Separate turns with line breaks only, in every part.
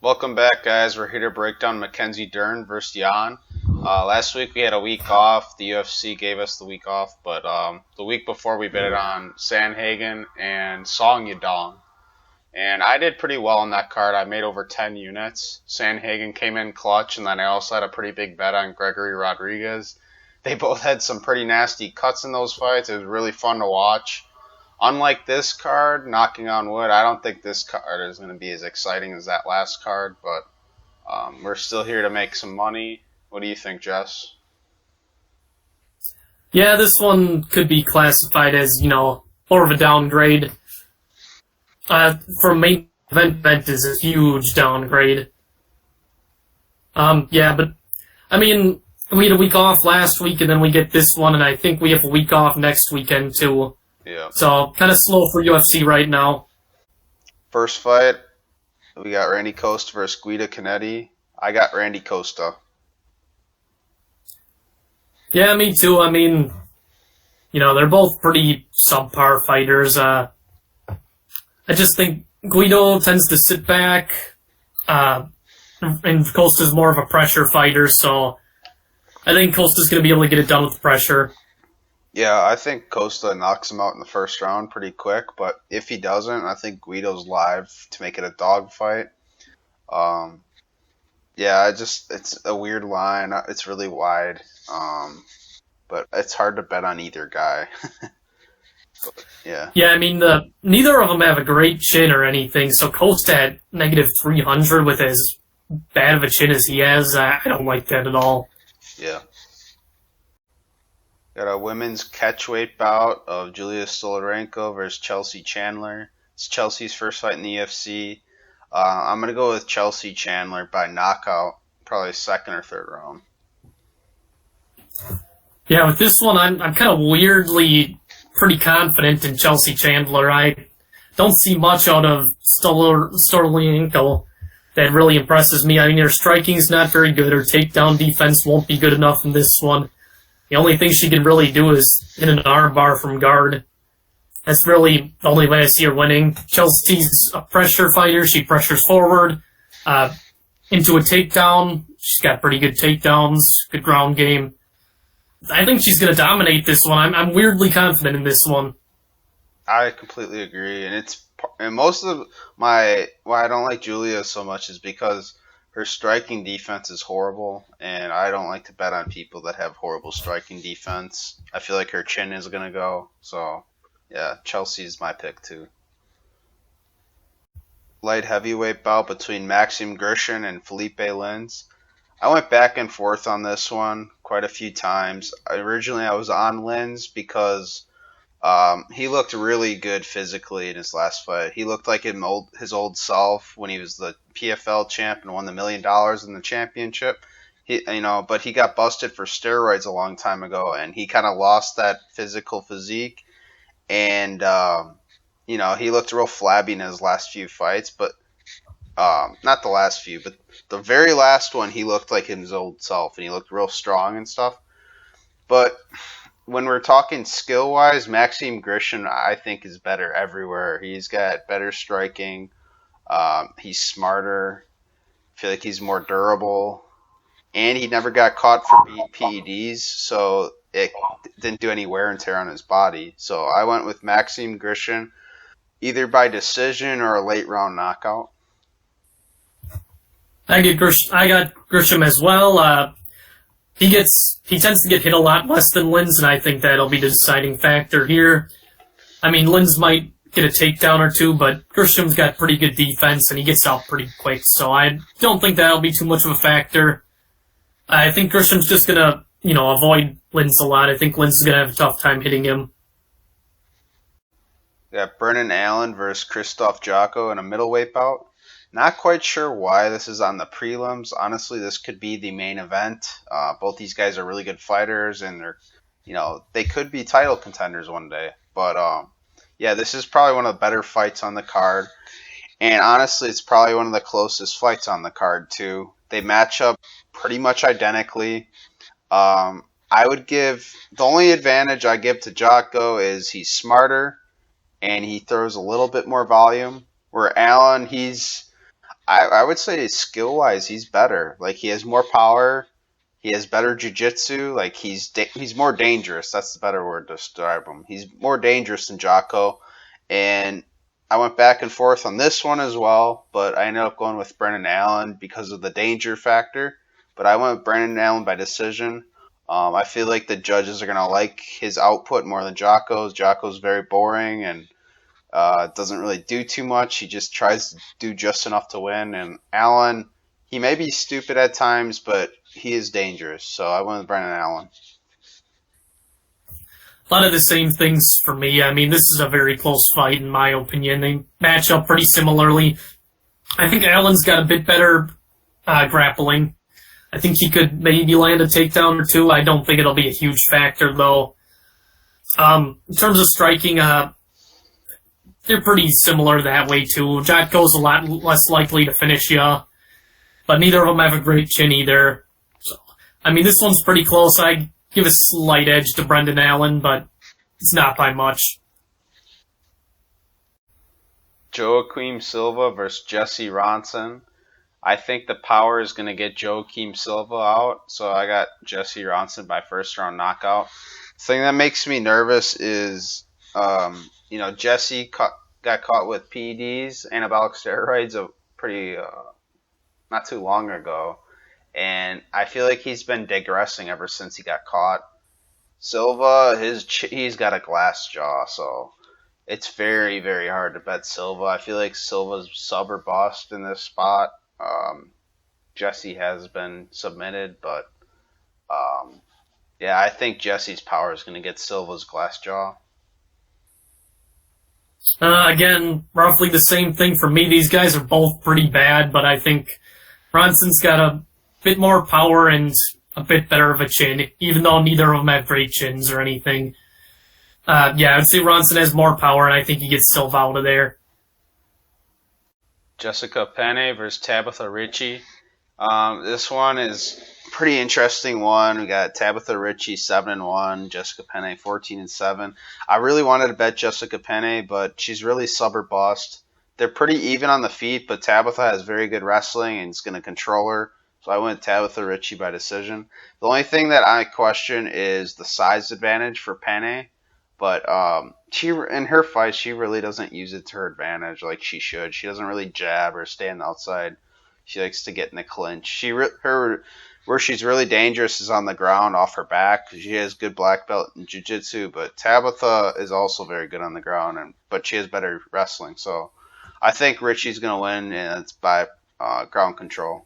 Welcome back, guys. We're here to break down Mackenzie Dern versus Jan. Last week we had a week off. The UFC gave us the week off, but the week before we bet it on Sandhagen and Song Yadong. And I did pretty well on that card. I made over 10 units. Sandhagen came in clutch, and then I also had a pretty big bet on Gregory Rodriguez. They both had some pretty nasty cuts in those fights. It was really fun to watch. Unlike this card, knocking on wood, I don't think this card is going to be as exciting as that last card, but we're still here to make some money. What do you think, Jess?
Yeah, this one could be classified as, more of a downgrade. For main event is a huge downgrade. But, we had a week off last week, and then we get this one, and I think we have a week off next weekend, too.
Yeah.
So, kind of slow for UFC right now.
First fight, we got Randy Costa versus Guido Cannetti. I got Randy Costa.
Yeah, me too. They're both pretty subpar fighters. I just think Guido tends to sit back, and Costa's more of a pressure fighter, so I think Costa's going to be able to get it done with the pressure.
Yeah, I think Costa knocks him out in the first round pretty quick, but if he doesn't, I think Guido's live to make it a dogfight. It's a weird line. It's really wide, but it's hard to bet on either guy. But, yeah.
Yeah, neither of them have a great chin or anything, so Costa at negative 300 with as bad of a chin as he has, I don't like that at all.
Yeah. Got a women's catchweight bout of Julija Stoliarenko versus Chelsea Chandler. It's Chelsea's first fight in the UFC. I'm going to go with Chelsea Chandler by knockout, probably second or third round.
Yeah, with this one, I'm kind of weirdly pretty confident in Chelsea Chandler. I don't see much out of Stoliarenko that really impresses me. Her striking's not very good. Her takedown defense won't be good enough in this one. The only thing she can really do is hit an armbar from guard. That's really the only way I see her winning. Chelsea's a pressure fighter. She pressures forward into a takedown. She's got pretty good takedowns, good ground game. I think she's going to dominate this one. I'm weirdly confident in this one.
I completely agree, and most of why I don't like Julija so much is because her striking defense is horrible, and I don't like to bet on people that have horrible striking defense. I feel like her chin is going to go. So, yeah, Chelsea's my pick, too. Light heavyweight bout between Maxim Grishin and Philipe Lins. I went back and forth on this one quite a few times. Originally, I was on Lins because he looked really good physically in his last fight. He looked like his old self when he was the PFL champ and won the $1 million in the championship. But he got busted for steroids a long time ago, and he kind of lost that physical physique. And he looked real flabby in his last few fights, but not the last few, but the very last one, he looked like his old self, and he looked real strong and stuff. But when we're talking skill-wise, Maxim Grishin, I think, is better everywhere. He's got better striking. He's smarter. I feel like he's more durable. And he never got caught for PEDs, so it didn't do any wear and tear on his body. So I went with Maxim Grishin, either by decision or a late-round knockout.
I got Grisham as well. He tends to get hit a lot less than Lins, and I think that'll be the deciding factor here. Lins might get a takedown or two, but Grisham's got pretty good defense, and he gets out pretty quick, so I don't think that'll be too much of a factor. I think Grisham's just gonna, avoid Lins a lot. I think Lins is gonna have a tough time hitting him.
We got Brennan Allen versus Krzysztof Jotko in a middleweight bout. Not quite sure why this is on the prelims. Honestly, this could be the main event. Both these guys are really good fighters, and they could be title contenders one day. But this is probably one of the better fights on the card. And honestly, it's probably one of the closest fights on the card too. They match up pretty much identically. I would give the only advantage I give to Jotko is he's smarter and he throws a little bit more volume. Where Allen, I would say skill wise, he's better. Like he has more power. He has better jiu-jitsu. Like he's more dangerous. That's the better word to describe him. He's more dangerous than Jotko. And I went back and forth on this one as well, but I ended up going with Brendan Allen because of the danger factor. But I went with Brendan Allen by decision. I feel like the judges are gonna like his output more than Jotko's. Jotko's very boring and doesn't really do too much. He just tries to do just enough to win. And Allen, he may be stupid at times, but he is dangerous. So I went with Brendan Allen.
A lot of the same things for me. I mean, this is a very close fight, in my opinion. They match up pretty similarly. I think Allen's got a bit better grappling. I think he could maybe land a takedown or two. I don't think it'll be a huge factor, though. In terms of striking, they're pretty similar that way, too. Jotko's a lot less likely to finish you, but neither of them have a great chin either. So, I mean, this one's pretty close. I give a slight edge to Brendan Allen, but it's not by much.
Joaquim Silva versus Jesse Ronson. I think the power is going to get Joaquim Silva out, so I got Jesse Ronson by first round knockout. The thing that makes me nervous is, Jesse got caught with PEDs, anabolic steroids, not too long ago, and I feel like he's been digressing ever since he got caught. Silva, he's got a glass jaw, so it's very, very hard to bet Silva. I feel like Silva's sub or bust in this spot. Jesse has been submitted, but I think Jesse's power is going to get Silva's glass jaw.
Again, roughly the same thing for me. These guys are both pretty bad, but I think Ronson's got a bit more power and a bit better of a chin, even though neither of them have great chins or anything. I'd say Ronson has more power, and I think he gets Silva out of there.
Jessica Penne versus Tabatha Ricci. This one is a pretty interesting one. We got Tabatha Ricci 7-1, Jessica Penne 14-7. I really wanted to bet Jessica Penne, but she's really sub or bust. They're pretty even on the feet, but Tabatha has very good wrestling and is going to control her. So I went Tabatha Ricci by decision. The only thing that I question is the size advantage for Penne. But she, in her fight, she really doesn't use it to her advantage like she should. She doesn't really jab or stay on the outside. She likes to get in the clinch. Where she's really dangerous is on the ground off her back. She has good black belt in jiu-jitsu, but Tabatha is also very good on the ground, but she has better wrestling. So I think Richie's going to win, and it's by ground control.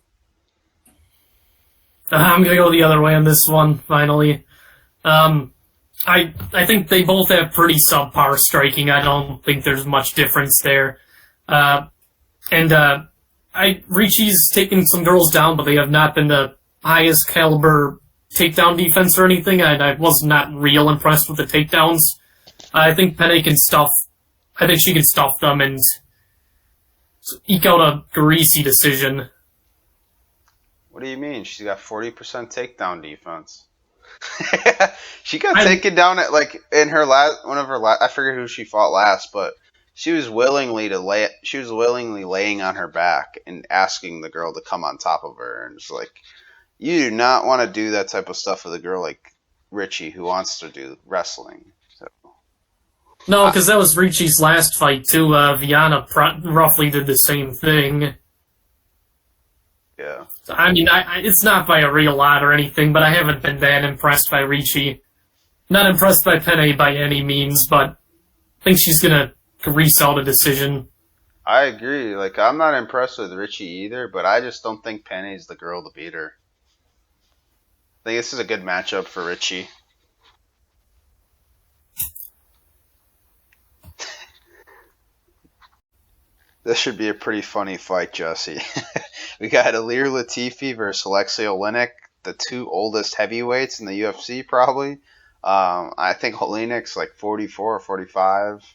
I'm going to go the other way on this one, finally. I think they both have pretty subpar striking. I don't think there's much difference there. Ricci's taken some girls down, but they have not been the highest caliber takedown defense or anything. I was not real impressed with the takedowns. I think Penne can stuff. I think she can stuff them and eke out a greasy decision.
What do you mean? She's got 40% takedown defense. She got taken down at in her I forget who she fought last, but she was willingly laying on her back and asking the girl to come on top of her, and it's like, you do not want to do that type of stuff with a girl like Ricci who wants to do wrestling. So.
No, because that was Ricci's last fight too. Viana roughly did the same thing.
Yeah.
I mean, it's not by a real lot or anything, but I haven't been that impressed by Ricci. Not impressed by Penne by any means, but I think she's going to grease out a decision.
I agree. I'm not impressed with Ricci either, but I just don't think Penne's the girl to beat her. I think this is a good matchup for Ricci. This should be a pretty funny fight, Jesse. We got Ilir Latifi versus Aleksei Oleinik, the two oldest heavyweights in the UFC, probably. I think Oleinik's 44 or 45.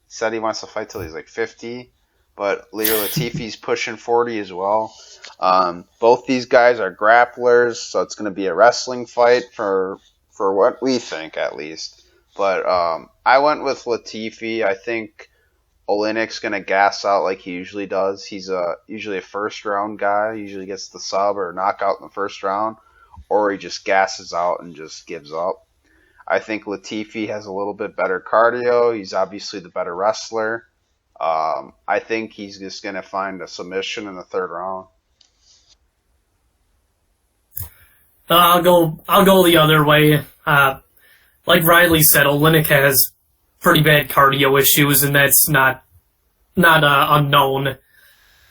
Said he wants to fight till he's 50. But Ilir Latifi's pushing 40 as well. Both these guys are grapplers, so it's going to be a wrestling fight for what we think, at least. But I went with Latifi. I think Oleinik's gonna gas out like he usually does. He's usually a first round guy. He usually gets the sub or knockout in the first round, or he just gasses out and just gives up. I think Latifi has a little bit better cardio. He's obviously the better wrestler. I think he's just gonna find a submission in the third round.
I'll go the other way. Like Riley said, Oleinik has pretty bad cardio issues, and that's not unknown.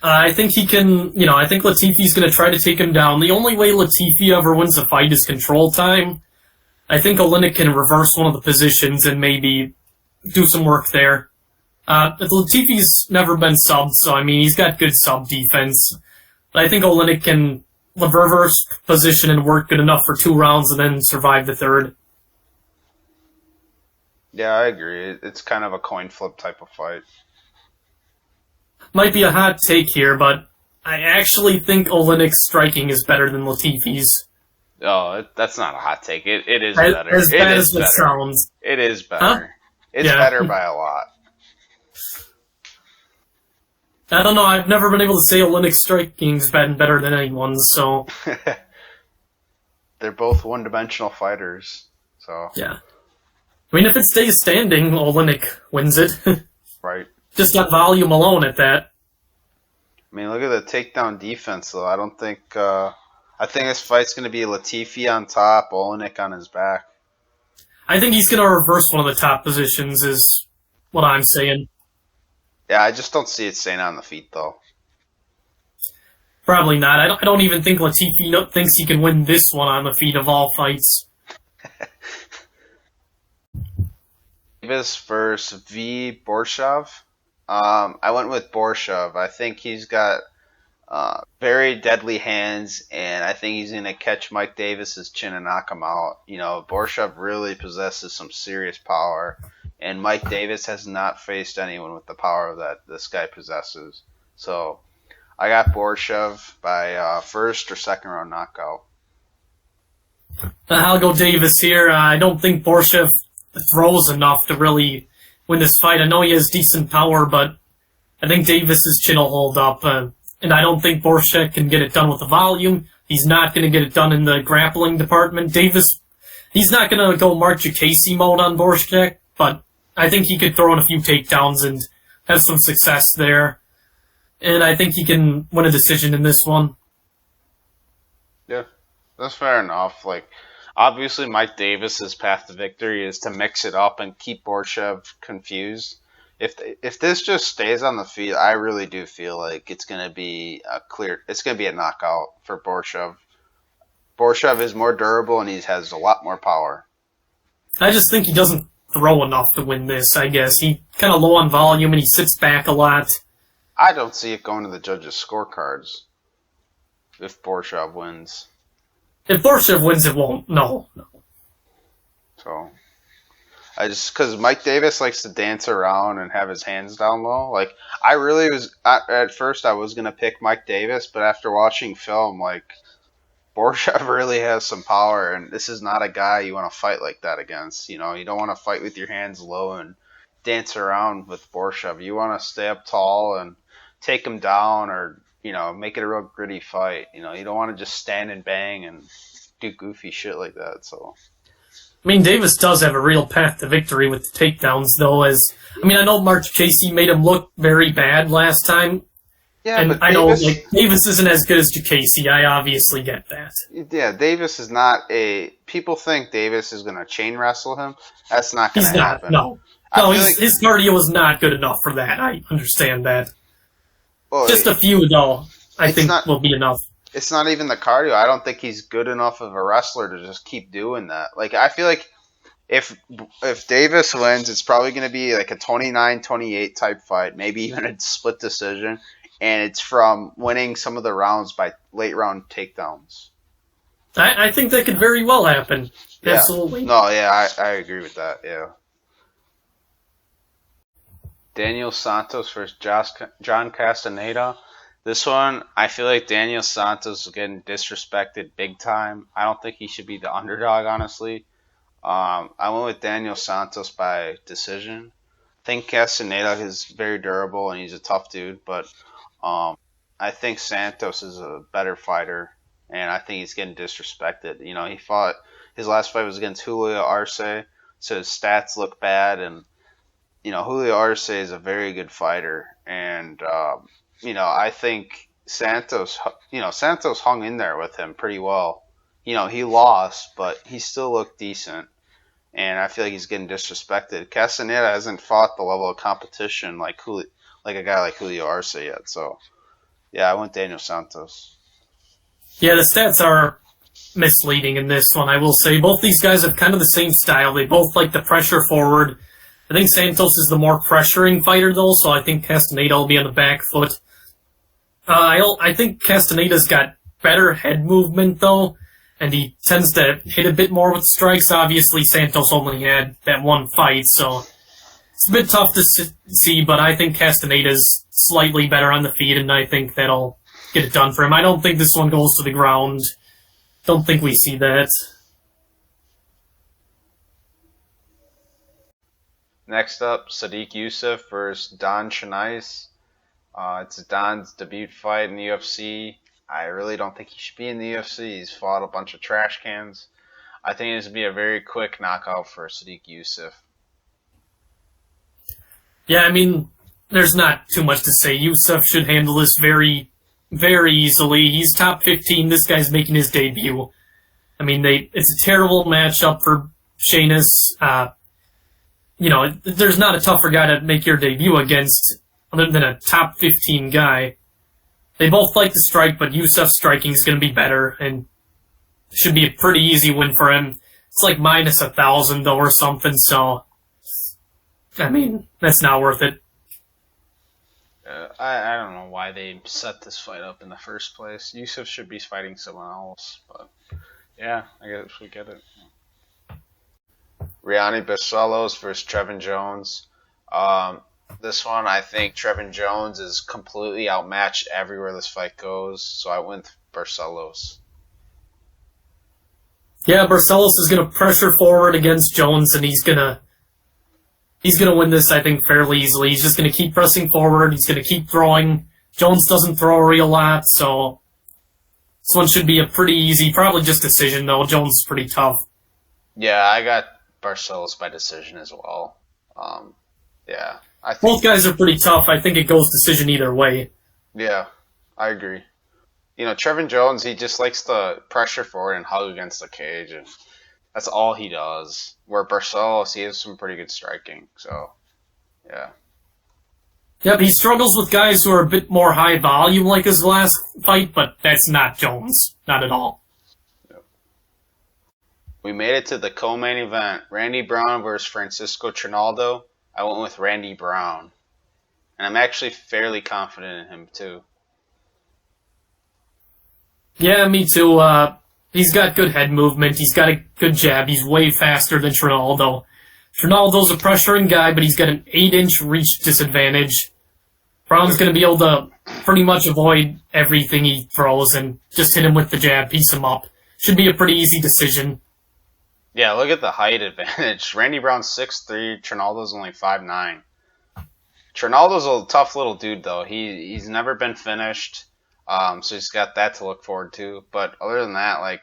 I think he can, I think Latifi's going to try to take him down. The only way Latifi ever wins a fight is control time. I think Oleinik can reverse one of the positions and maybe do some work there. Latifi's never been subbed, so he's got good sub defense. But I think Oleinik can reverse position and work good enough for 2 rounds and then survive the third.
Yeah, I agree. It's kind of a coin flip type of fight.
Might be a hot take here, but I actually think Oleinik's striking is better than Latifi's.
Oh, that's not a hot take. It is better.
As bad as it sounds.
It is better.
Huh?
It's better by a lot.
I don't know. I've never been able to say Oleinik's striking's been better than anyone's, so...
They're both one-dimensional fighters, so...
Yeah. If it stays standing, Oleinik wins it.
Right.
Just got volume alone at that.
Look at the takedown defense, though. I don't think... I think this fight's going to be Latifi on top, Oleinik on his back.
I think he's going to reverse one of the top positions, is what I'm saying.
Yeah, I just don't see it staying on the feet, though.
Probably not. I don't even think Latifi thinks he can win this one on the feet of all fights.
Davis versus Borshchev. I went with Borshchev. I think he's got very deadly hands, and I think he's going to catch Mike Davis's chin and knock him out. Borshchev really possesses some serious power, and Mike Davis has not faced anyone with the power that this guy possesses. So I got Borshchev by first or second round knockout.
I'll go Davis here. I don't think Borshchev throws enough to really win this fight. I know he has decent power, but I think Davis's chin will hold up. And I don't think Borshchev can get it done with the volume. He's not going to get it done in the grappling department. Davis, he's not going to go Mark Jacasey mode on Borshchev, but I think he could throw in a few takedowns and have some success there. And I think he can win a decision in this one.
Yeah, that's fair enough. Obviously, Mike Davis's path to victory is to mix it up and keep Borshchev confused. If this just stays on the feet, I really do feel like it's going to be a knockout for Borshchev. Borshchev is more durable and he has a lot more power.
I just think he doesn't throw enough to win this, I guess. He's kind of low on volume and he sits back a lot.
I don't see it going to the judges' scorecards if Borshchev wins.
If Borshchev wins, it won't. No.
So, because Mike Davis likes to dance around and have his hands down low. I really was, at first I was going to pick Mike Davis, but after watching film, Borshchev really has some power, and this is not a guy you want to fight like that against. You don't want to fight with your hands low and dance around with Borshchev. You want to stay up tall and take him down or, make it a real gritty fight. You don't want to just stand and bang and do goofy shit like that, so...
Davis does have a real path to victory with the takedowns, though. I know Mark Jacasey made him look very bad last time.
Yeah,
and
but
I know Davis isn't as good as Jacasey. I obviously get that.
Yeah, Davis is not people think Davis is going to chain wrestle him. That's not going to happen.
No, his cardio is not good enough for that. I understand that. Well, just a few, though, I think will be enough.
It's not even the cardio. I don't think he's good enough of a wrestler to just keep doing that. I feel like if Davis wins, it's probably going to be like a 29-28 type fight, maybe even a split decision, and it's from winning some of the rounds by late round takedowns.
I think that could very well happen.
Yeah.
Absolutely.
No, yeah, I agree with that, yeah. Daniel Santos versus John Castaneda. This one, I feel like Daniel Santos is getting disrespected big time. I don't think he should be the underdog, honestly. I went with Daniel Santos by decision. think Castaneda is very durable and he's a tough dude, but um, I think Santos is a better fighter, and I think he's getting disrespected. He fought his last fight was against Julija Arce, so his stats look bad, and Julio Arce is a very good fighter, and I think Santos hung in there with him pretty well. He lost, but he still looked decent, and I feel like he's getting disrespected. Castaneda hasn't fought the level of competition like a guy like Julio Arce yet, so yeah, I went Daniel Santos.
Yeah, the stats are misleading in this one, I will say. Both these guys have kind of the same style. They both like the pressure forward. I think Santos is the more pressuring fighter, though, so I think Castaneda will be on the back foot. I think Castaneda's got better head movement, though, and he tends to hit a bit more with strikes. Obviously, Santos only had that one fight, so it's a bit tough to see, but I think Castaneda's slightly better on the feet, and I think that'll get it done for him. I don't think this one goes to the ground. Don't think we see that.
Next up, Sodiq Yusuff versus Don Shainis. It's Don's debut fight in the UFC. I really don't think he should be in the UFC. He's fought a bunch of trash cans. I think this would be a very quick knockout for Sodiq Yusuff.
Yeah, I mean, there's not too much to say. Yusuff should handle this very, very easily. He's top 15. This guy's making his debut. I mean, it's a terrible matchup for Shainis. There's not a tougher guy to make your debut against other than a top 15 guy. They both like to strike, but Yusuff's striking is going to be better, and should be a pretty easy win for him. It's like minus 1,000, though, or something, so, I mean, that's not worth it.
I don't know why they set this fight up in the first place. Yusuff should be fighting someone else, but yeah, I guess we get it. Raoni Barcelos versus Trevin Jones. This one, I think Trevin Jones is completely outmatched everywhere this fight goes, so I went with Barcelos.
Yeah, Barcelos is going to pressure forward against Jones, and he's gonna win this, I think, fairly easily. He's just going to keep pressing forward. He's going to keep throwing. Jones doesn't throw a real lot, so this one should be a pretty easy, probably just decision, though. Jones is pretty tough.
Yeah, I got Barcelos by decision as well. Yeah, I think
both guys are pretty tough. I think it goes decision either way.
Yeah, I agree. Trevin Jones, he just likes to pressure forward and hug against the cage, and that's all he does. Where Barcelos, he has some pretty good striking, so yeah.
Yep, he struggles with guys who are a bit more high volume like his last fight, but that's not Jones. Not at all.
Yep. We made it to the co-main event. Randy Brown versus Francisco Trinaldo. I went with Randy Brown. And I'm actually fairly confident in him, too.
Yeah, me too. He's got good head movement. He's got a good jab. He's way faster than Trinaldo. Trinaldo's a pressuring guy, but he's got an 8-inch reach disadvantage. Brown's going to be able to pretty much avoid everything he throws and just hit him with the jab, piece him up. Should be a pretty easy decision.
Yeah, look at the height advantage. Randy Brown's 6'3", Trinaldo's only 5'9". Trinaldo's a tough little dude, though. He's never been finished, so he's got that to look forward to. But other than that,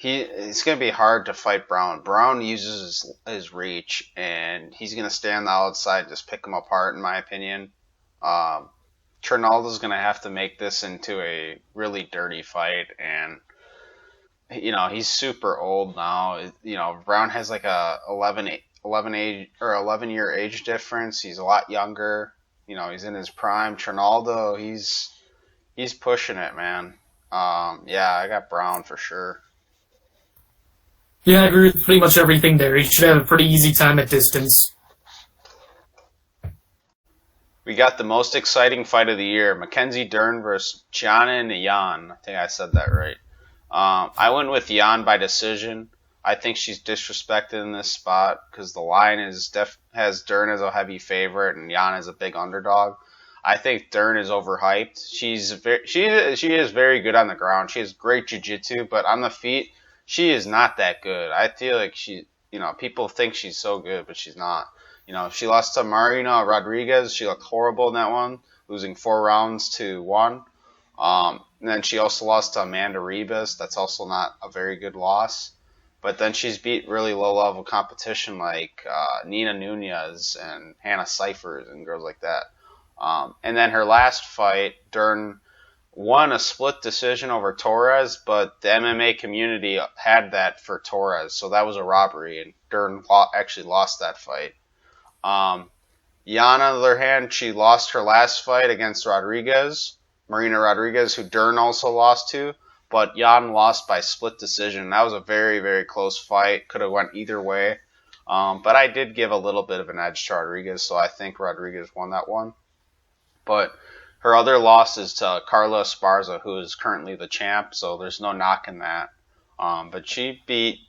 it's going to be hard to fight Brown. Brown uses his reach, and he's going to stay on the outside and just pick him apart, in my opinion. Trinaldo's going to have to make this into a really dirty fight, and he's super old now. Brown has like a 11-year age difference. He's a lot younger. He's in his prime. Trinaldo, he's pushing it, man. Yeah, I got Brown for sure.
Yeah, I agree with pretty much everything there. He should have a pretty easy time at distance.
We got the most exciting fight of the year. Mackenzie Dern versus Xiaonan Yan. I think I said that right. I went with Yan by decision. I think she's disrespected in this spot because the line has Dern as a heavy favorite and Yan as a big underdog. I think Dern is overhyped. She is very good on the ground. She has great jiu-jitsu, but on the feet, she is not that good. I feel like people think she's so good, but she's not. She lost to Marina Rodriguez. She looked horrible in that one, losing 4-1. And then she also lost to Amanda Ribas. That's also not a very good loss. But then she's beat really low-level competition like Nina Nunez and Hannah Cyphers and girls like that. And then her last fight, Dern won a split decision over Torres, but the MMA community had that for Torres, so that was a robbery, and Dern actually lost that fight. Jan, on the other hand, she lost her last fight against Marina Rodriguez, who Dern also lost to, but Jan lost by split decision. That was a very, very close fight. Could have went either way. But I did give a little bit of an edge to Rodriguez, so I think Rodriguez won that one. But her other loss is to Carla Esparza, who is currently the champ, so there's no knocking that. But she beat,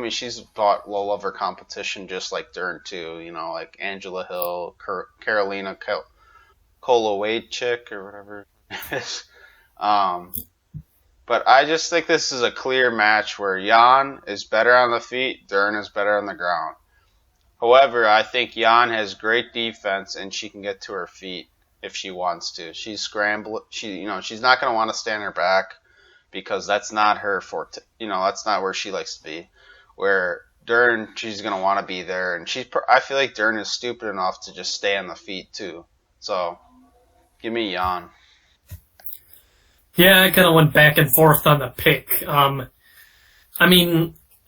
she's fought low-level competition just like Dern, too, like Angela Hill, Carolina Kolowaychik, or whatever it is. But I just think this is a clear match where Jan is better on the feet, Dern is better on the ground. However, I think Jan has great defense and she can get to her feet if she wants to. She's scrambling. She's not going to want to stand her back because that's not her forte. That's not where she likes to be. Where Dern, she's going to want to be there, and I feel like Dern is stupid enough to just stay on the feet too. So, give me Jan.
Yeah, I kind of went back and forth on the pick.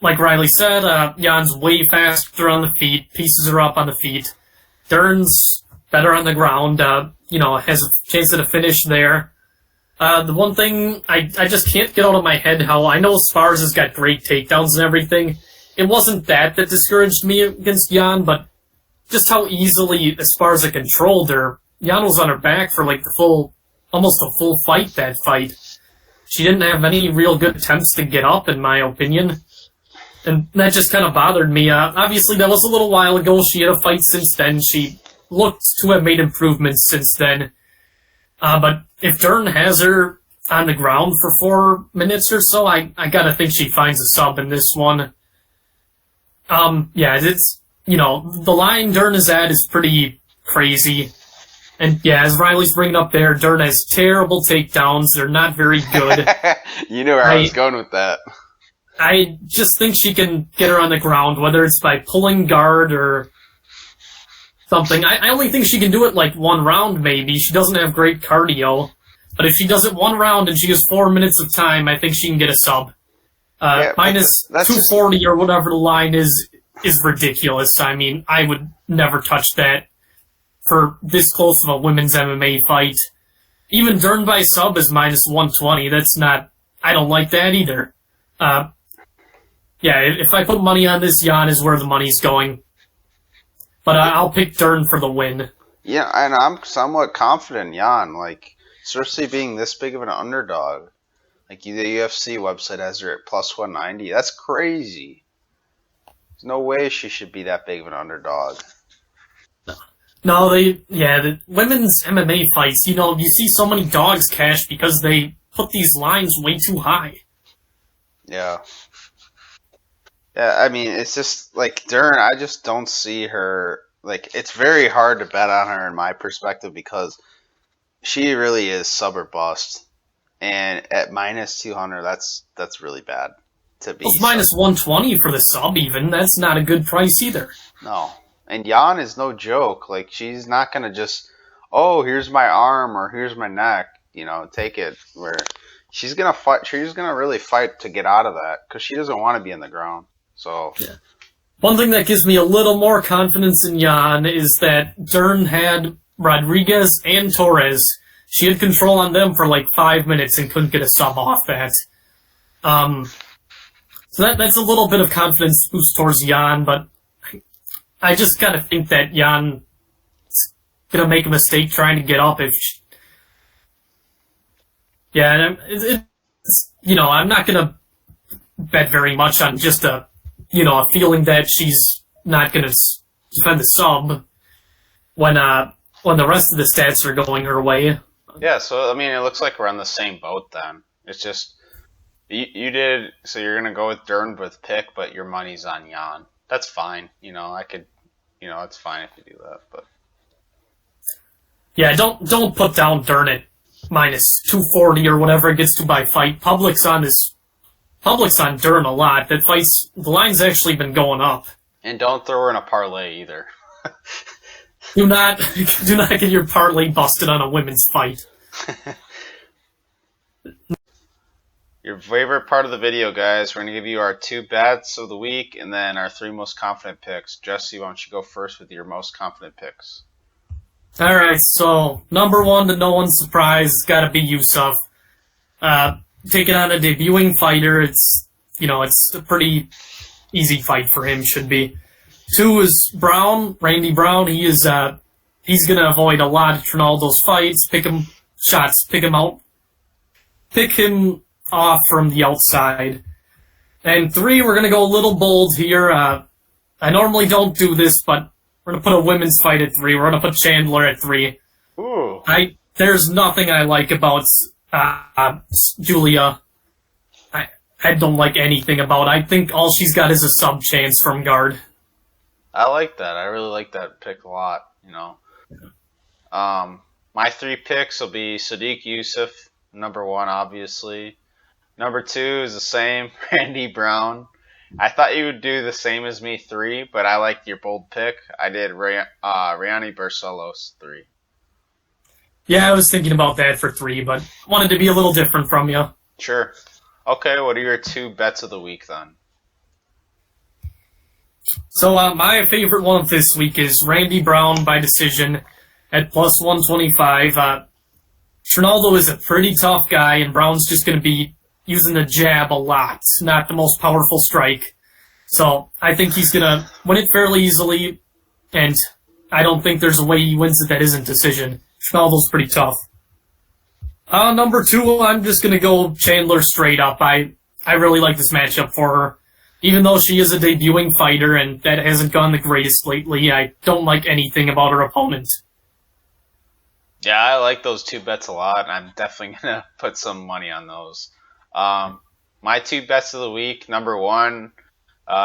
Like Riley said, Jan's way faster on the feet, pieces her up on the feet. Dern's better on the ground, has a chance at a finish there. The one thing, I just can't get out of my head how I know Esparza's got great takedowns and everything. It wasn't that discouraged me against Jan, but just how easily Esparza controlled her. Jan was on her back for like almost a full fight that fight. She didn't have any real good attempts to get up, in my opinion. And that just kind of bothered me. Obviously, that was a little while ago. She had a fight since then. She looked to have made improvements since then. But if Dern has her on the ground for 4 minutes or so, I gotta think she finds a sub in this one. It's, the line Dern is at is pretty crazy. And yeah, as Riley's bringing up there, Dern has terrible takedowns. They're not very good.
You knew where I was going with that.
I just think she can get her on the ground, whether it's by pulling guard or something. I only think she can do it like 1 round, maybe. She doesn't have great cardio. But if she does it 1 round and she has 4 minutes of time, I think she can get a sub. Minus 240 or whatever the line is ridiculous. I would never touch that for this close of a women's MMA fight. Even Dern by sub is minus 120. I don't like that either. If I put money on this, Jan is where the money's going. But I'll pick Dern for the win.
Yeah, and I'm somewhat confident in Jan, especially being this big of an underdog. The UFC website has her at plus 190. That's crazy. There's no way she should be that big of an underdog.
No, the women's MMA fights, you see so many dogs cash because they put these lines way too high.
Yeah. Yeah, it's just, Dern, I just don't see her, it's very hard to bet on her in my perspective because she really is sub or bust. And at minus 200, that's really bad to be.
It's minus 120 for the sub even. That's not a good price either.
No. And Jan is no joke. She's not going to just, here's my arm or here's my neck, take it. Where she's going to fight. She's going to really fight to get out of that because she doesn't want to be in the ground. So,
yeah. One thing that gives me a little more confidence in Jan is that Dern had Rodriguez and Torres. She had control on them for 5 minutes and couldn't get a sub off that. So that's a little bit of confidence boost towards Jan, but I just gotta think that Jan's gonna make a mistake trying to get up if she... Yeah, I'm not gonna bet very much on just a feeling that she's not gonna defend the sub when the rest of the stats are going her way.
Yeah, so, it looks like we're on the same boat then. It's just, you did, so you're going to go with Dern with pick, but your money's on Jan. that's fine. It's fine if you do that. But
Yeah, don't put down Dern at minus 240 or whatever it gets to by fight. Public's on Dern a lot. The line's actually been going up.
and don't throw her in a parlay either.
Do not get your parlay busted on a women's fight.
Your favorite part of the video, guys. We're going to give you our 2 bets of the week and then our 3 most confident picks. Jesse, why don't you go first with your most confident picks?
All right, so number 1, to no one's surprise, got to be Yusuff. Taking on a debuting fighter, it's a pretty easy fight for him. Should be. 2 is Randy Brown. He's gonna avoid a lot of Trinaldo's fights. Pick him off from the outside. And 3, we're gonna go a little bold here. I normally don't do this, but we're gonna put a women's fight at 3. We're gonna put Chandler at 3.
Ooh.
There's nothing I like about Julija. I don't like anything about it. I think all she's got is a sub chance from guard.
I like that. I really like that pick a lot. My 3 picks will be Sodiq, Yusuff, number 1, obviously. Number 2 is the same, Randy Brown. I thought you would do the same as me, 3, but I liked your bold pick. I did Raoni Barcelos 3.
Yeah, I was thinking about that for 3, but wanted to be a little different from you.
Sure. Okay, what are your 2 bets of the week then?
So my favorite one of this week is Randy Brown by decision at plus 125. Trinaldo is a pretty tough guy, and Brown's just going to be using the jab a lot, not the most powerful strike. So I think he's going to win it fairly easily, and I don't think there's a way he wins it that isn't decision. Trinaldo's pretty tough. Number 2, I'm just going to go Chandler straight up. I really like this matchup for her. Even though she is a debuting fighter and that hasn't gone the greatest lately, I don't like anything about her opponent.
Yeah, I like those 2 bets a lot, and I'm definitely going to put some money on those. My 2 bets of the week, number 1,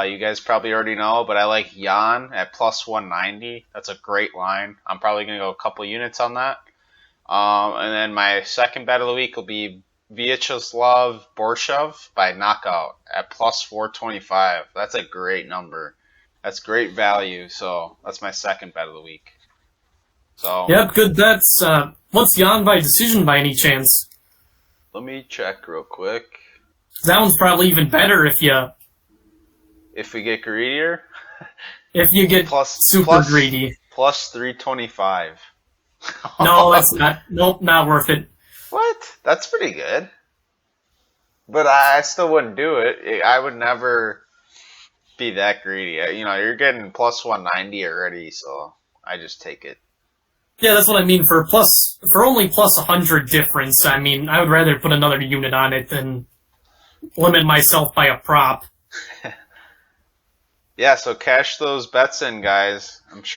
you guys probably already know, but I like Jan at plus 190. That's a great line. I'm probably going to go a couple units on that. And then my second bet of the week will be Viacheslav Borshchev by knockout at plus 425. That's a great number. That's great value. So that's my second bet of the week. So
yep, good bets. What's Jan by decision by any chance?
let me check real quick.
That one's probably even better if
we get greedier,
get super greedy.
Plus 325.
No, that's not. Nope, not worth it.
What? That's pretty good. But I still wouldn't do it. I would never be that greedy. You're getting plus 190 already, so I just take it.
Yeah, that's what I mean. For only plus 100 difference, I mean, I would rather put another unit on it than limit myself by a prop.
Yeah, so cash those bets in, guys. I'm sure